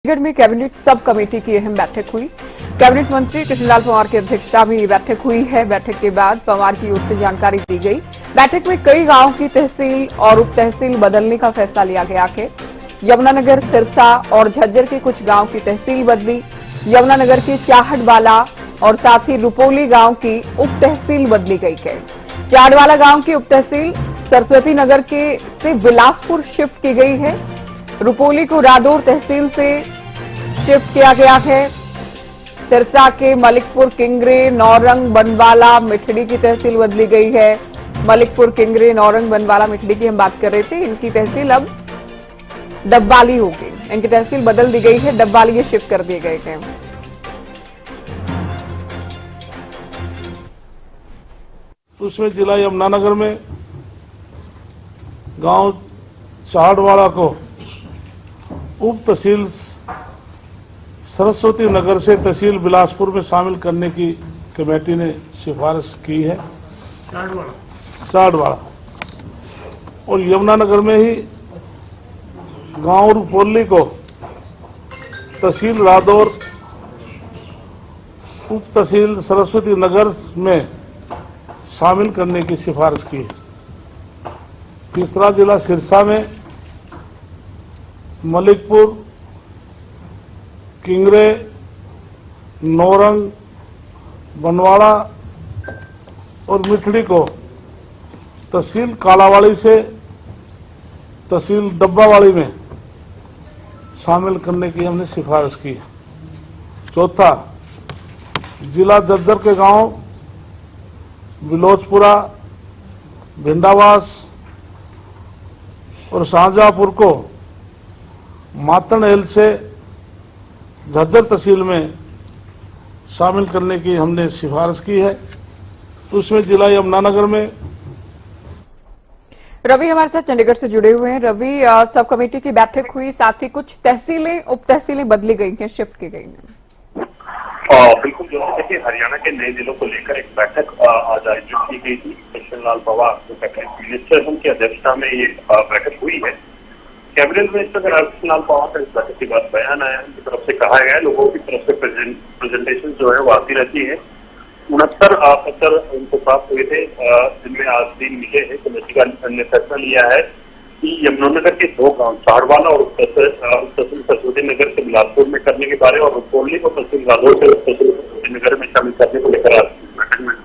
चंडीगढ़ में cabinet sub committee की अहम बैठक हुई। कैबिनेट मंत्री कृष्णलाल पंवार की अध्यक्षता में ये बैठक हुई है। बैठक के बाद पंवार की ओर से जानकारी दी गई। बैठक में कई गांवों की तहसील और उप तहसील बदलने का फैसला लिया गया है। यमुनानगर, सिरसा और झज्जर के कुछ गांव की तहसील बदली। यमुनानगर के चाहड़वाला और साथ ही रुपोली गांव की उप तहसील बदली गई है। चाहड़वाला गांव की उप तहसील सरस्वती नगर के से बिलासपुर शिफ्ट की गई है। रुपोली को रादौर तहसील से शिफ्ट किया गया है। सिरसा के मलिकपुर, किंगरे, नौरंग, बनवाला, मिठड़ी की तहसील बदली गई है। मलिकपुर, किंगरे, नौरंग, बनवाला, मिठड़ी की हम बात कर रहे थे। इनकी तहसील अब डब्बाली होगी। इनकी तहसील बदल दी गई है, डब्बाली ये शिफ्ट कर दिए गए हैं। उसमें जिला यमुनानगर में गांव चाहड़वाला को उप तहसील सरस्वती नगर से तहसील बिलासपुर में शामिल करने की कमेटी ने सिफारिश की है। चाहड़वाला और यमुनानगर में ही गांव रुपोली को तहसील रादौर, उप तहसील सरस्वती नगर में शामिल करने की सिफारिश की है। तीसरा जिला सिरसा में मलिकपुर, किंगरे, नौरंग, बनवाड़ा और मिठड़ी को तहसील कालावाड़ी से तहसील डब्बावाड़ी में शामिल करने की हमने सिफारिश की है। चौथा जिला झज्जर के गांव बिलोचपुरा, भिंडावास और शाहजहांपुर को मातनहेल से झज्जर तहसील में शामिल करने की हमने सिफारिश की है। उसमें जिला यमुनानगर में रवि हमारे साथ चंडीगढ़ से जुड़े हुए हैं। रवि, सब कमेटी की बैठक हुई, साथ ही कुछ तहसीलें, उप तहसीलें बदली गई हैं, शिफ्ट की गई हैं। बिल्कुल, जो है कि हरियाणा के नए जिलों को लेकर एक बैठक आज आयोजित की गई थी। कृष्णलाल पंवार जो कैबिनेट मिनिस्टर उनकी अध्यक्षता में ये बैठक हुई है। कैबिनेट मिनिस्टर कृष्णलाल पंवार का इस बैठक के बाद बयान आया, उनकी तरफ से कहा गया है, लोगों की तरफ से प्रेजेंटेशन जो है वो आती रहती है। 69 पत्र उनको प्राप्त हुए थे, जिनमें आज 3 मिले हैं। कमेटी का ने फैसला लिया है कि यमुनानगर के 2 गांव चाहड़वाला और तहसील सरस्वती नगर से बिलासपुर में करने के बारे और रुपोली को तहसील रादौर से तहसील सरस्वती नगर में शामिल करने को लेकर बैठक में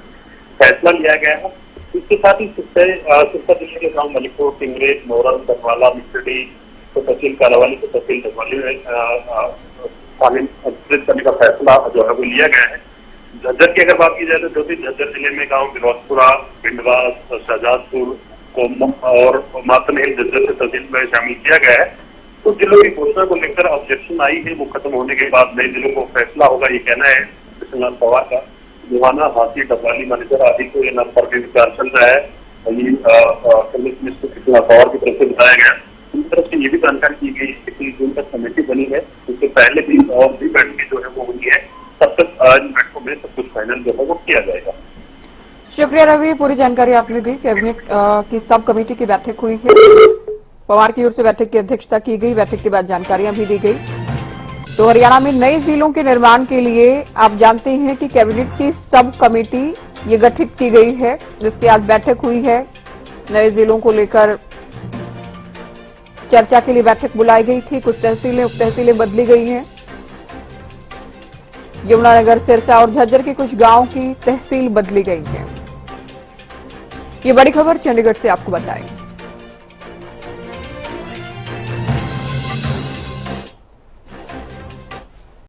फैसला लिया गया है। इसके साथ ही सिरसा जिले के गांव मलिकपुर, किंगरे, नौरंग, बनवाला, मिठड़ी को तहसील कालावाली को तहसील डब्बाली में शामिल करने का फैसला जो है वो लिया गया है। झज्जर की अगर बात की जाए तो जो भी झज्जर जिले में गांव बिलोचपुरा, भिंडवास, शाहजहांपुर को और मातनहेल झज्जर से तहसील में शामिल किया गया है। कुछ जिलों की घोषणा को लेकर ऑब्जेक्शन आई है, वो खत्म होने के बाद नए जिलों को फैसला होगा, ये कहना है कृष्णलाल पंवार का। मुहाना, हाथी, डब्बाली, मानेसर आदि को ये नाम पर भी विचार चल रहा है। ये कैबिनेट मिनिस्टर कृष्णलाल पंवार की तरफ से बताया गया। उनकी तरफ से ये भी जानकारी की गई है कि जून तक कमेटी बनी है, उससे पहले भी और भी बैठकें जो है वो हुई है। तब तक इन बैठकों में सब कुछ फाइनल जो है वो किया जाएगा। शुक्रिया रवि, पूरी जानकारी आपने दी। कैबिनेट की सब कमेटी की बैठक हुई है। पंवार की ओर से बैठक की अध्यक्षता की गई। बैठक के बाद जानकारियां भी दी गई। तो हरियाणा में नए जिलों के निर्माण के लिए आप जानते हैं कि कैबिनेट की सब कमेटी ये गठित की गई है, जिसकी आज बैठक हुई है। नए जिलों को लेकर चर्चा के लिए बैठक बुलाई गई थी। कुछ तहसीलें, उप तहसीलें बदली गई हैं। यमुनानगर, सिरसा और झज्जर के कुछ गांवों की तहसील बदली गई है। ये बड़ी खबर चंडीगढ़ से आपको बताएं।